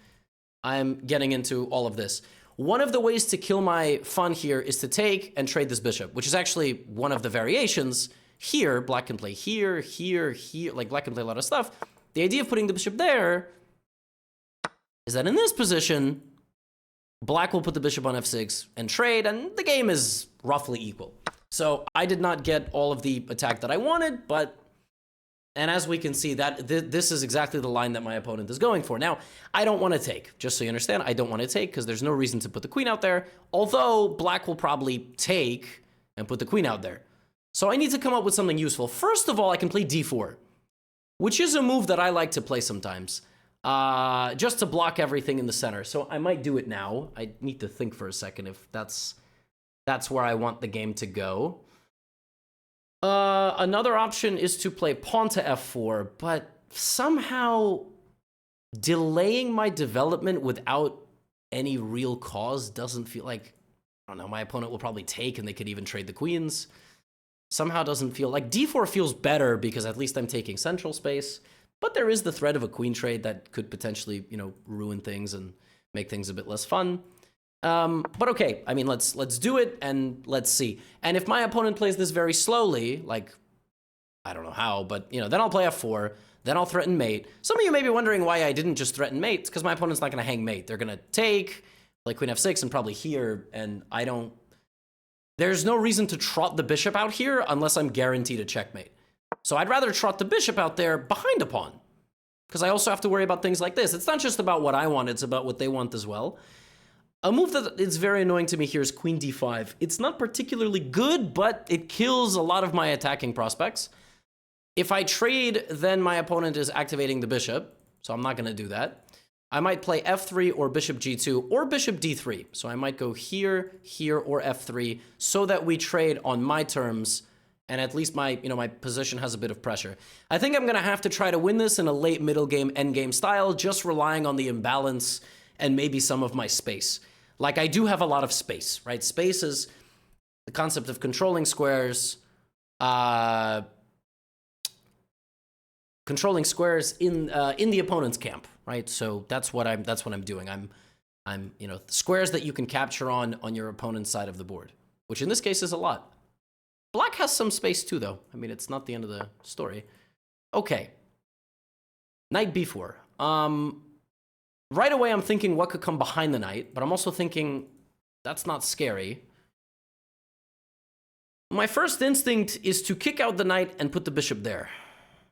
I'm getting into all of this. One of the ways to kill my fun here is to take and trade this bishop, which is actually one of the variations. Here, black can play here, here, here. Like, black can play a lot of stuff. The idea of putting the bishop there is that in this position, black will put the bishop on f6 and trade, and the game is roughly equal. So I did not get all of the attack that I wanted, but... And as we can see, that this is exactly the line that my opponent is going for. Now, I don't want to take. Just so you understand, I don't want to take because there's no reason to put the queen out there. Although, black will probably take and put the queen out there. So I need to come up with something useful. First of all, I can play d4, which is a move that I like to play sometimes. Just to block everything in the center. So I might do it now. I need to think for a second if that's where I want the game to go. Another option is to play pawn to f4, but somehow delaying my development without any real cause doesn't feel like, I don't know, my opponent will probably take and they could even trade the queens. Somehow doesn't feel like d4 feels better because at least I'm taking central space, but there is the threat of a queen trade that could potentially, ruin things and make things a bit less fun. But okay, I mean, let's do it and let's see. And if my opponent plays this very slowly, like, I don't know how, but, then I'll play f4, then I'll threaten mate. Some of you may be wondering why I didn't just threaten mate. It's because my opponent's not going to hang mate. They're going to take, play queen f6, and probably here, and there's no reason to trot the bishop out here unless I'm guaranteed a checkmate. So I'd rather trot the bishop out there behind a pawn, because I also have to worry about things like this. It's not just about what I want, it's about what they want as well. A move that is very annoying to me here is queen d5. It's not particularly good, but it kills a lot of my attacking prospects. If I trade, then my opponent is activating the bishop, so I'm not going to do that. I might play f3 or bishop g2 or bishop d3. So I might go here, here, or f3 so that we trade on my terms, and at least my position has a bit of pressure. I think I'm going to have to try to win this in a late middle game, end game style, just relying on the imbalance and maybe some of my space. Like, I do have a lot of space, right? Space is the concept of controlling squares, controlling squares in the opponent's camp, right? So that's what I'm doing. I'm squares that you can capture on your opponent's side of the board, which in this case is a lot. Black has some space too, though. I mean, it's not the end of the story. Okay. Knight b4. right away I'm thinking what could come behind the knight, but I'm also thinking that's not scary. My first instinct is to kick out the knight and put the bishop there.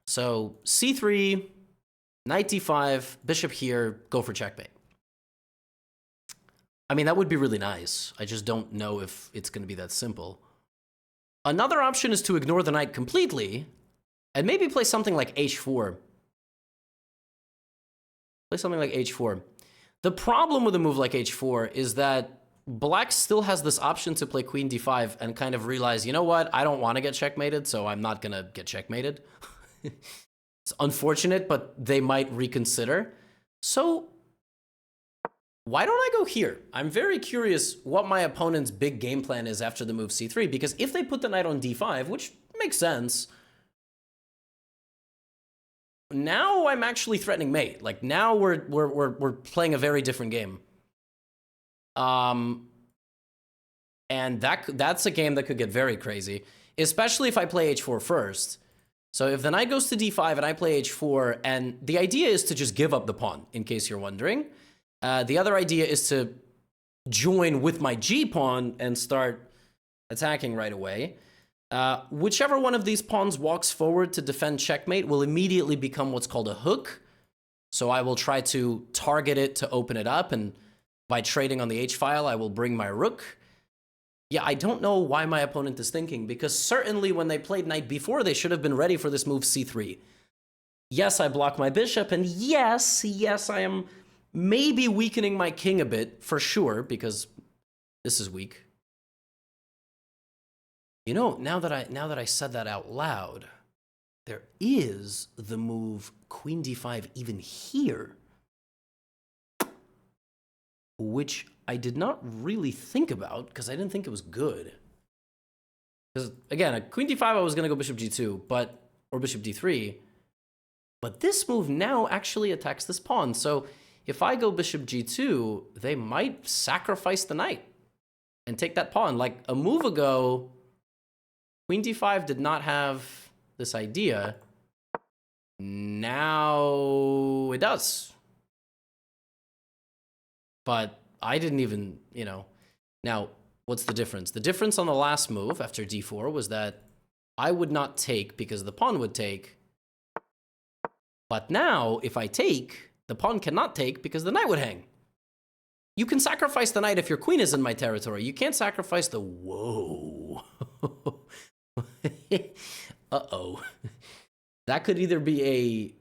So c3, knight d5, bishop here, go for checkmate. I mean, that would be really nice. I just don't know if it's going to be that simple. Another option is to ignore the knight completely and maybe play something like h4. Play something like h4. The problem with a move like h4 is that black still has this option to play queen d5 and kind of realize, you know what, I don't want to get checkmated, so I'm not going to get checkmated. It's unfortunate, but they might reconsider. So why don't I go here? I'm very curious what my opponent's big game plan is after the move c3, because if they put the knight on d5, which makes sense, now I'm actually threatening mate. Like now we're playing a very different game. And that's a game that could get very crazy, especially if I play h4 first. So if the knight goes to d5 and I play h4, and the idea is to just give up the pawn, in case you're wondering. The other idea is to join with my g-pawn and start attacking right away. Whichever one of these pawns walks forward to defend checkmate will immediately become what's called a hook. So I will try to target it to open it up, and by trading on the h-file, I will bring my rook. Yeah, I don't know why my opponent is thinking, because certainly when they played knight b4, they should have been ready for this move c3. Yes, I block my bishop, and yes, I am maybe weakening my king a bit, for sure, because this is weak. You know, now that I said that out loud, there is the move queen d5 even here, which I did not really think about because I didn't think it was good. Because again, at queen d5, I was going to go bishop g2, or bishop d3, but this move now actually attacks this pawn. So if I go bishop g2, they might sacrifice the knight and take that pawn. Like a move ago, queen d5 did not have this idea. Now it does. But I didn't even, you know. Now, what's the difference? The difference on the last move after d4 was that I would not take because the pawn would take. But now, if I take, the pawn cannot take because the knight would hang. You can sacrifice the knight if your queen is in my territory. You can't sacrifice the... Whoa. Uh-oh. That could either be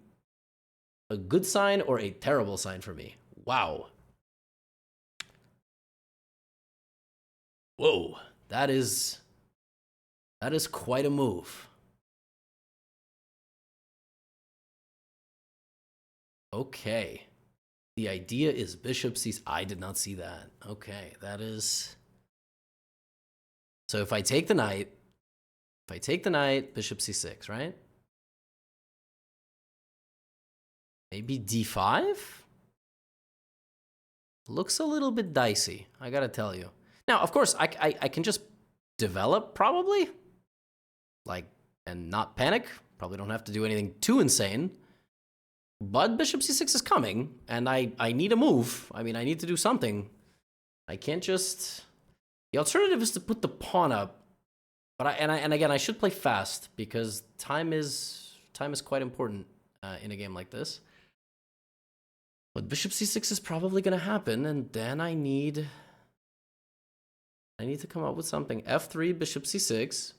a good sign or a terrible sign for me. Wow. Whoa. That is quite a move. Okay. The idea is bishop c... I did not see that. Okay, that is... So if I take the knight, bishop c6, right? Maybe d5? Looks a little bit dicey, I gotta tell you. Now, of course, I can just develop, probably. Like, and not panic. Probably don't have to do anything too insane. But bishop c6 is coming, and I need a move. I mean, I need to do something. I can't just... The alternative is to put the pawn up. But again, I should play fast, because time is quite important in a game like this. But bishop c6 is probably going to happen, and then I need to come up with something. f3, bishop c6.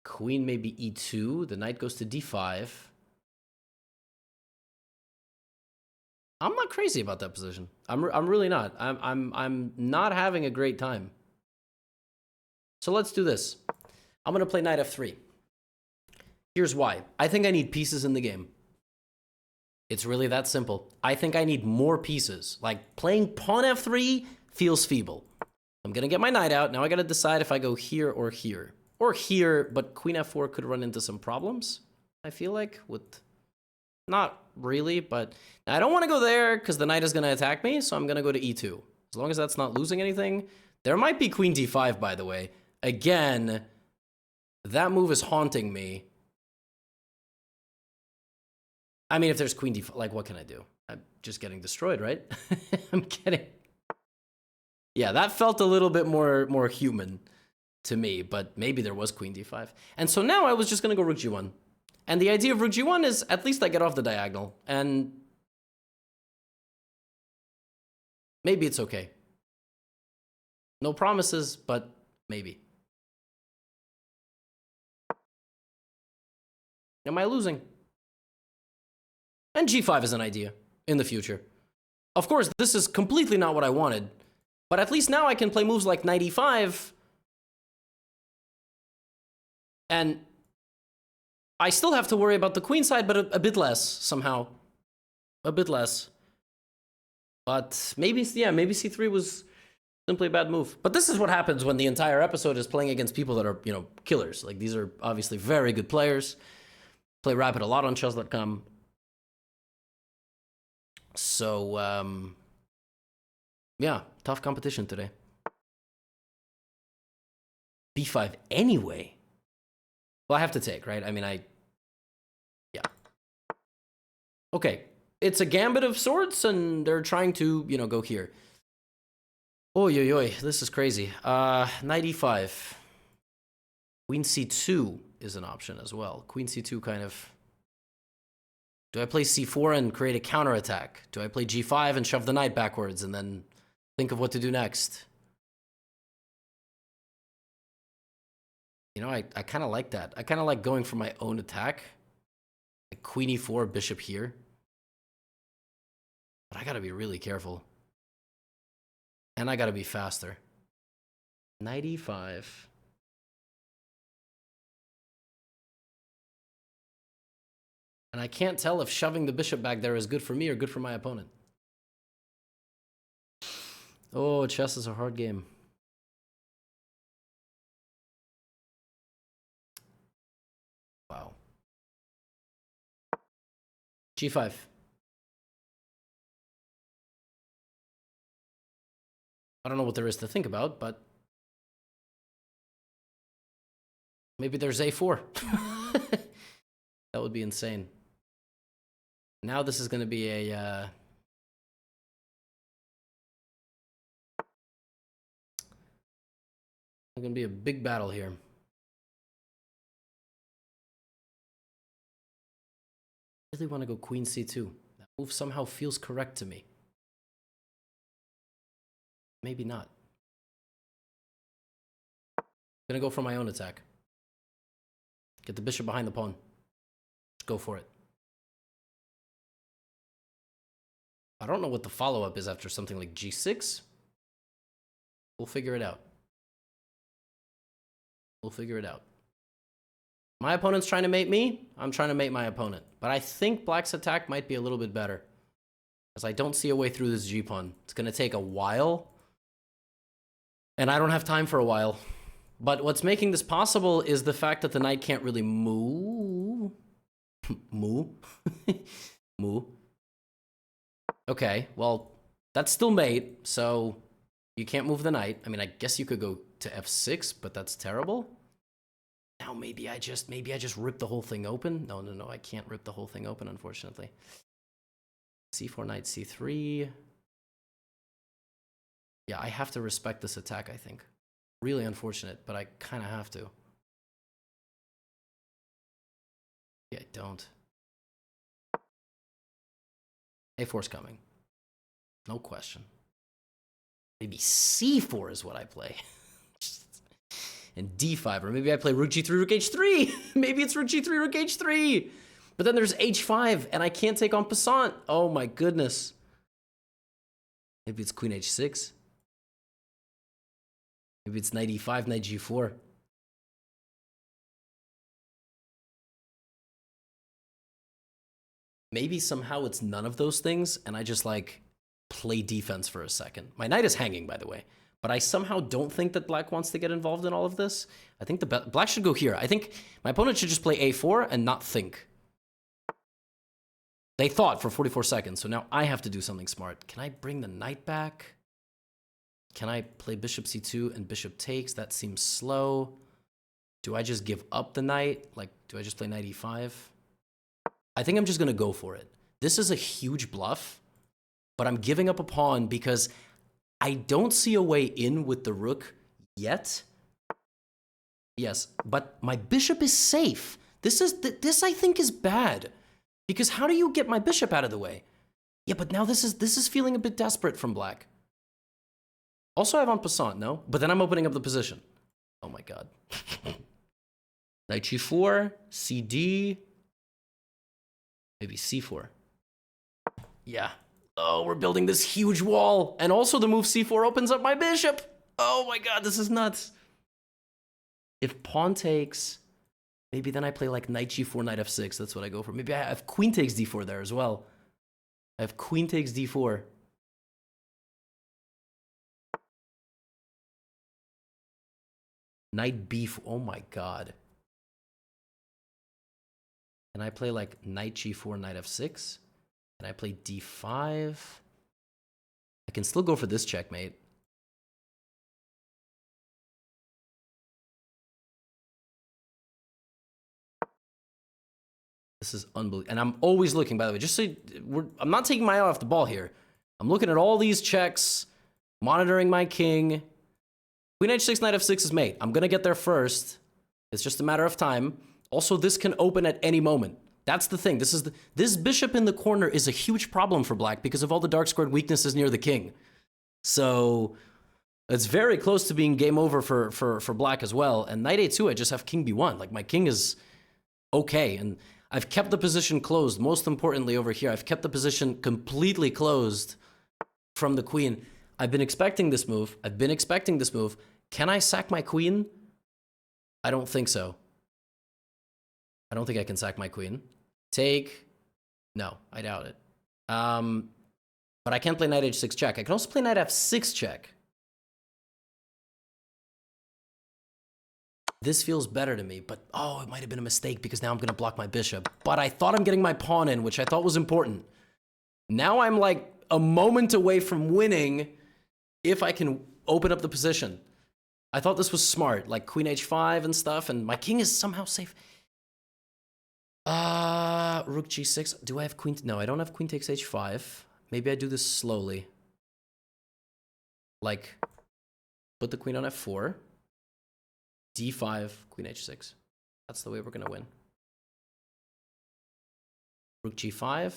Queen maybe e2. The knight goes to d5. I'm not crazy about that position. I'm really not. I'm not having a great time. So let's do this. I'm gonna play knight f3. Here's why. I think I need pieces in the game. It's really that simple. I think I need more pieces. Like, playing pawn f3 feels feeble. I'm gonna get my knight out. Now I gotta decide if I go here or here. Or here, but queen f4 could run into some problems, I feel like, with... Not really, but... Now, I don't want to go there, because the knight is gonna attack me, so I'm gonna go to e2. As long as that's not losing anything. There might be queen d5, by the way. Again, that move is haunting me. I mean, if there's queen d5, like, what can I do? I'm just getting destroyed, right? I'm kidding. Yeah, that felt a little bit more human to me, but maybe there was queen d5. And so now I was just going to go rook g1. And the idea of rook g1 is at least I get off the diagonal, and maybe it's okay. No promises, but maybe. Am I losing? And g5 is an idea in the future. Of course, this is completely not what I wanted, but at least now I can play moves like knight e5, and I still have to worry about the queen side, but a bit less somehow. A bit less. But maybe, yeah, maybe c3 was simply a bad move. But this is what happens when the entire episode is playing against people that are, you know, killers. Like, these are obviously very good players. Play Rapid a lot on chess.com. So, yeah, tough competition today. b5 anyway. Well, I have to take, right? I mean, yeah. Okay, it's a gambit of sorts, and they're trying to, you know, go here. Oy, oy, oy, this is crazy. Knight e5. Queen c2 is an option as well. Queen c2 kind of... Do I play c4 and create a counterattack? Do I play g5 and shove the knight backwards and then think of what to do next? You know, I kind of like that. I kind of like going for my own attack. Like queen e4, bishop here. But I gotta be really careful. And I gotta be faster. Knight e5. And I can't tell if shoving the bishop back there is good for me or good for my opponent. Oh, chess is a hard game. Wow. g5. I don't know what there is to think about, but maybe there's a4. That would be insane. Now this is going to be a... going to be a big battle here. I really want to go queen c2. That move somehow feels correct to me. Maybe not. Gonna go for my own attack. Get the bishop behind the pawn. Just go for it. I don't know what the follow-up is after something like g6. We'll figure it out. We'll figure it out. My opponent's trying to mate me. I'm trying to mate my opponent. But I think black's attack might be a little bit better, because I don't see a way through this g-pawn. It's going to take a while, and I don't have time for a while. But what's making this possible is the fact that the knight can't really move. Moo? Moo. Okay, well, that's still mate, so you can't move the knight. I mean, I guess you could go to f6, but that's terrible. Now maybe I just rip the whole thing open. No, I can't rip the whole thing open, unfortunately. c4, knight, c3. Yeah, I have to respect this attack, I think. Really unfortunate, but I kind of have to. Yeah, I don't. a4's coming. No question. Maybe c4 is what I play. And d5, or maybe I play rook g3, rook h3. Maybe it's rook g3, rook h3. But then there's h5, and I can't take on passant. Oh my goodness. Maybe it's queen h6. Maybe it's knight e5, knight g4. Maybe somehow it's none of those things, and I just, like, play defense for a second. My knight is hanging, by the way. But I somehow don't think that black wants to get involved in all of this. I think black should go here. I think my opponent should just play a4 and not think. They thought for 44 seconds, so now I have to do something smart. Can I bring the knight back? Can I play bishop c2 and bishop takes? That seems slow. Do I just give up the knight? Like, do I just play knight e5? I think I'm just gonna go for it. This is a huge bluff, but I'm giving up a pawn because I don't see a way in with the rook yet. Yes, but my bishop is safe. This I think is bad, because how do you get my bishop out of the way? Yeah, but now this is feeling a bit desperate from black. Also, I have en passant, no? But then I'm opening up the position. Oh my god. Knight g4, cd, maybe c4. Yeah. Oh, we're building this huge wall. And also the move c4 opens up my bishop. Oh my god, this is nuts. If pawn takes, maybe then I play like knight g4, knight f6. That's what I go for. Maybe I have queen takes d4 there as well. I have queen takes d4. Knight b4. Oh my god. And I play like knight g4, knight f6. And I play d5. I can still go for this checkmate. This is unbelievable. And I'm always looking, by the way, just so I'm not taking my eye off the ball here. I'm looking at all these checks, monitoring my king. Queen h6, knight f6 is mate. I'm going to get there first. It's just a matter of time. Also, this can open at any moment. That's the thing. This bishop in the corner is a huge problem for black because of all the dark squared weaknesses near the king. So it's very close to being game over for black as well. And knight a2, I just have king b1. Like, my king is okay. And I've kept the position closed. Most importantly over here, I've kept the position completely closed from the queen. I've been expecting this move. Can I sack my queen? I don't think so. I don't think I can sack my queen. Take. No, I doubt it. But I can't play knight h6 check. I can also play knight f6 check. This feels better to me, but oh, it might have been a mistake because now I'm going to block my bishop. But I thought I'm getting my pawn in, which I thought was important. Now I'm like a moment away from winning if I can open up the position. I thought this was smart, like queen h5 and stuff, and my king is somehow safe. Rook g6. Do I have queen? No, I don't have queen takes h5. Maybe I do this slowly. Like, put the queen on f4. d5, queen h6. That's the way we're going to win. Rook g5.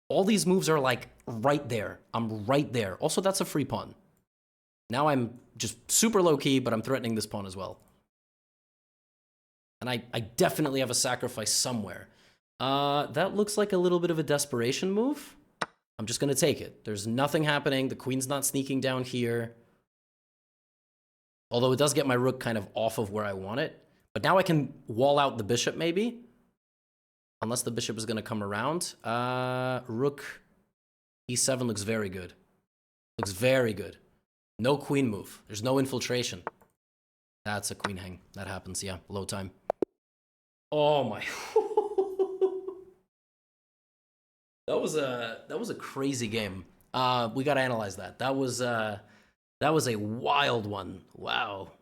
All these moves are like right there. I'm right there. Also, that's a free pawn. Now I'm just super low key, but I'm threatening this pawn as well. And I definitely have a sacrifice somewhere. That looks like a little bit of a desperation move. I'm just going to take it. There's nothing happening. The queen's not sneaking down here. Although it does get my rook kind of off of where I want it. But now I can wall out the bishop, maybe. Unless the bishop is going to come around. Rook e7 looks very good. Looks very good. No queen move. There's no infiltration. That's a queen hang. That happens, yeah. Low time. Oh my. That was a crazy game. We got to analyze that. That was a wild one. Wow.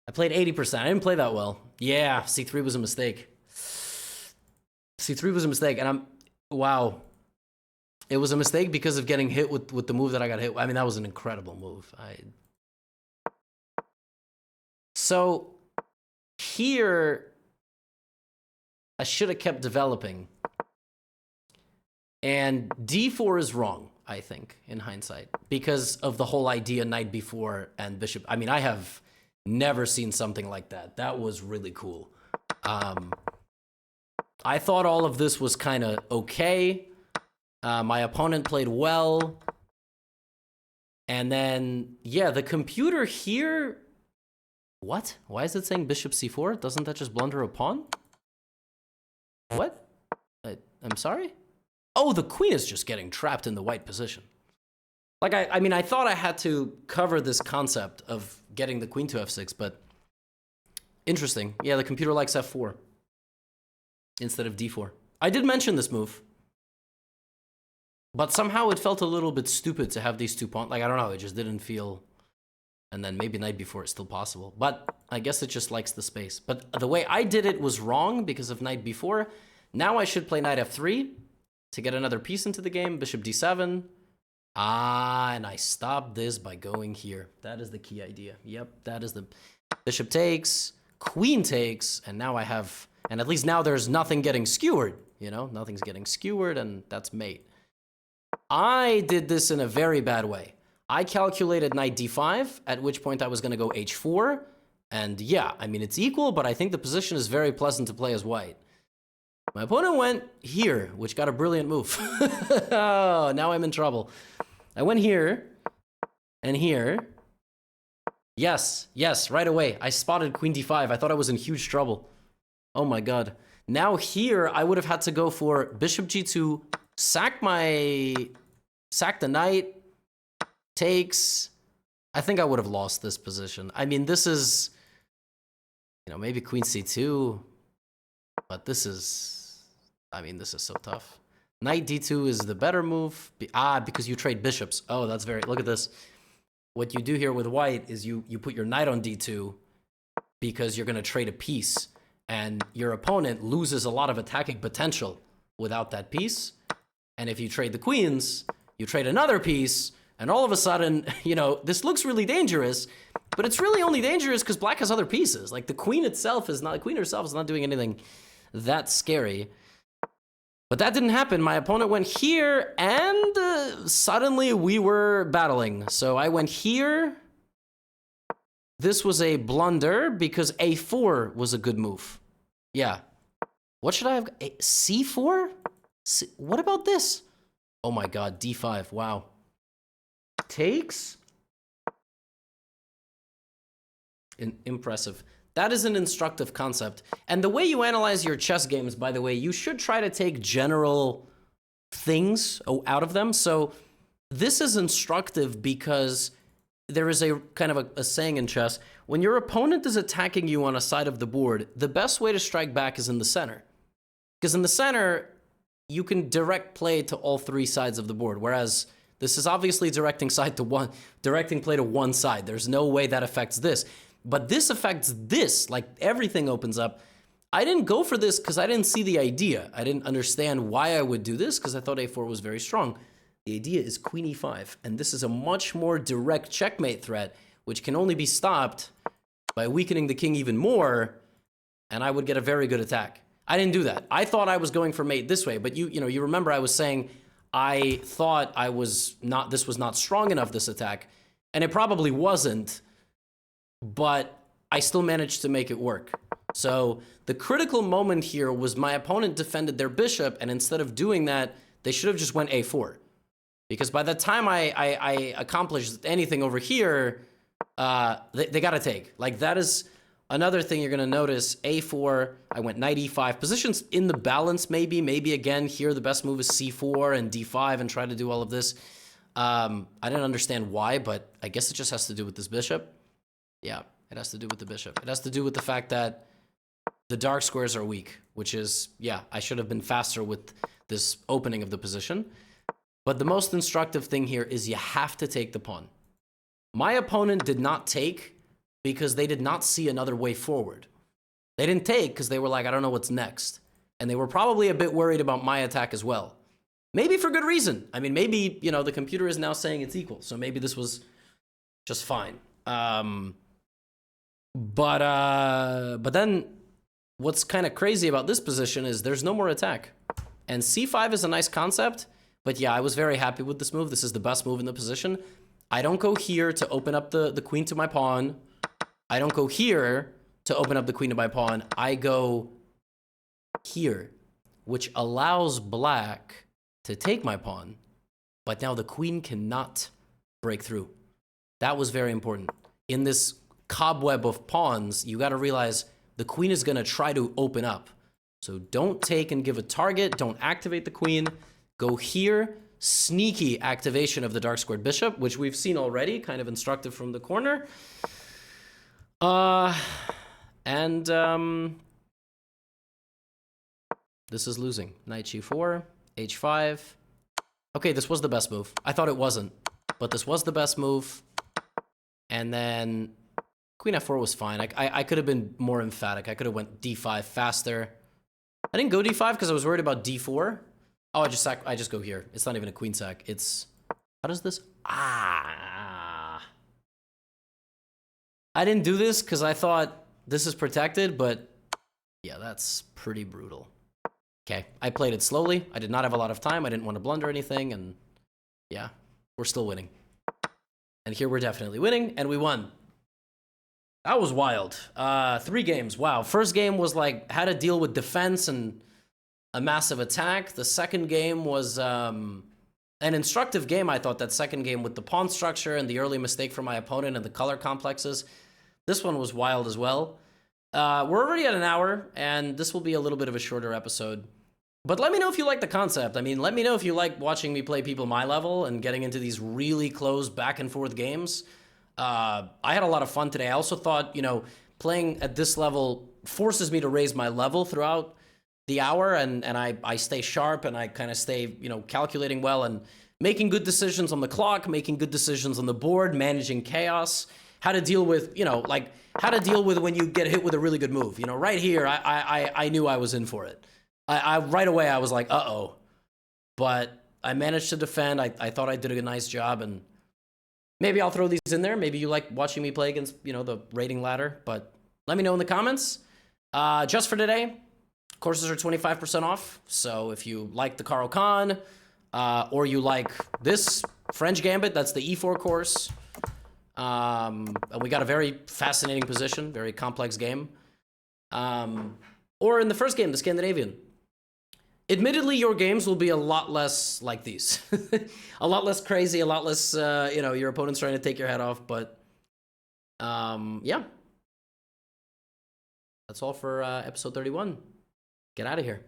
I played 80%. I didn't play that well. Yeah, c3 was a mistake. C3 was a mistake, and wow. It was a mistake because of getting hit with the move that I got hit. I mean, that was an incredible move. So here, I should have kept developing. And d4 is wrong, I think, in hindsight, because of the whole idea knight b4 and bishop. I mean, I have never seen something like that. That was really cool. I thought all of this was kind of okay. My opponent played well. And then, yeah, the computer here... What? Why is it saying bishop c4? Doesn't that just blunder a pawn? What? I'm sorry? Oh, the queen is just getting trapped in the white position. Like, I mean, I thought I had to cover this concept of getting the queen to f6, but interesting. Yeah, the computer likes f4 instead of d4. I did mention this move, but somehow it felt a little bit stupid to have these two pawns. Like, I don't know, it just didn't feel And then maybe knight b4 is still possible. But I guess it just likes the space. But the way I did it was wrong because of knight b4. Now I should play knight f3 to get another piece into the game. Bishop d7. And I stopped this by going here. That is the key idea. Yep, that is the... Bishop takes, queen takes, and now I have... And at least now there's nothing getting skewered. You know, nothing's getting skewered, and that's mate. I did this in a very bad way. I calculated knight d5, at which point I was going to go h4. And yeah, I mean, it's equal, but I think the position is very pleasant to play as white. My opponent went here, which got a brilliant move. Oh, now I'm in trouble. I went here and here. Yes, yes, right away. I spotted queen d5. I thought I was in huge trouble. Oh my god. Now here, I would have had to go for bishop g2, sack the knight, takes. I think I would have lost this position. I mean, this is, you know, maybe queen c2, but this is, I mean, this is so tough. Knight d2 is the better move. Because you trade bishops. Oh, that's very, look at this. What you do here with white is you put your knight on d2 because you're going to trade a piece. And your opponent loses a lot of attacking potential without that piece. And if you trade the queens, you trade another piece, and all of a sudden, you know, this looks really dangerous, but it's really only dangerous because black has other pieces. Like the queen herself is not doing anything that scary. But that didn't happen. My opponent went here, and suddenly we were battling. So I went here. This was a blunder because a4 was a good move. Yeah. What should I have? C4? What about this? Oh my god, d5. Wow. Takes? Impressive. That is an instructive concept. And the way you analyze your chess games, by the way, you should try to take general things out of them. So this is instructive because there is a kind of a saying in chess, when your opponent is attacking you on a side of the board, the best way to strike back is in the center. Because in the center, you can direct play to all three sides of the board, whereas this is obviously directing play to one side. There's no way that affects this. But this affects this, like everything opens up. I didn't go for this because I didn't see the idea. I didn't understand why I would do this because I thought a4 was very strong. The idea is queen e5, and this is a much more direct checkmate threat, which can only be stopped by weakening the king even more, and I would get a very good attack. I didn't do that. I thought I was going for mate this way, but you remember I was saying I thought this was not strong enough, this attack, and it probably wasn't, but I still managed to make it work. So the critical moment here was my opponent defended their bishop, and instead of doing that, they should have just went a4. Because by the time I accomplished anything over here, they got to take. Like, that is another thing you're going to notice. a4, I went knight e5. Positions in the balance, maybe again, here the best move is c4 and d5 and try to do all of this. I didn't understand why, but I guess it just has to do with this bishop. Yeah, it has to do with the bishop. It has to do with the fact that the dark squares are weak, which is, yeah, I should have been faster with this opening of the position. But the most instructive thing here is you have to take the pawn. My opponent did not take because they did not see another way forward. They didn't take because they were like, I don't know what's next. And they were probably a bit worried about my attack as well. Maybe for good reason. I mean, maybe, you know, the computer is now saying it's equal. So maybe this was just fine. But then what's kind of crazy about this position is there's no more attack. And c5 is a nice concept. But yeah, I was very happy with this move. This is the best move in the position. I don't go here to open up the queen to my pawn. I don't go here to open up the queen to my pawn. I go here, which allows black to take my pawn. But now the queen cannot break through. That was very important. In this cobweb of pawns, you got to realize the queen is going to try to open up. So don't take and give a target. Don't activate the queen. Go here, sneaky activation of the dark squared bishop, which we've seen already, kind of instructive from the corner. This is losing. Knight g4, h5. Okay, this was the best move. I thought it wasn't, but this was the best move. And then queen f4 was fine. I could have been more emphatic. I could have went d5 faster. I didn't go d5 because I was worried about d4. Oh, I just go here. It's not even a queen sack. It's, how does this? I didn't do this because I thought this is protected, but yeah, that's pretty brutal. Okay, I played it slowly. I did not have a lot of time. I didn't want to blunder anything, and yeah, we're still winning. And here we're definitely winning, and we won. That was wild. 3 games. Wow. First game was like how to deal with defense and a massive attack. The second game was an instructive game, I thought, that second game with the pawn structure and the early mistake from my opponent and the color complexes. This one was wild as well. We're already at an hour, and this will be a little bit of a shorter episode. But let me know if you like the concept. I mean, let me know if you like watching me play people my level and getting into these really close back and forth games. I had a lot of fun today. I also thought, you know, playing at this level forces me to raise my level throughout the hour, and I stay sharp, and I kind of stay, you know, calculating well and making good decisions on the clock, making good decisions on the board, managing chaos, how to deal with, you know, like how to deal with when you get hit with a really good move. You know, right here, I knew I was in for it. I right away, I was like, uh-oh. But I managed to defend. I thought I did a nice job, and maybe I'll throw these in there. Maybe you like watching me play against, you know, the rating ladder, but let me know in the comments. Just for today, courses are 25% off. So if you like the Caro-Kann, or you like this French Gambit, that's the E4 course. And we got a very fascinating position, very complex game. Or in the first game, the Scandinavian. Admittedly, your games will be a lot less like these. A lot less crazy, a lot less, you know, your opponent's trying to take your head off, but yeah. That's all for episode 31. Get out of here.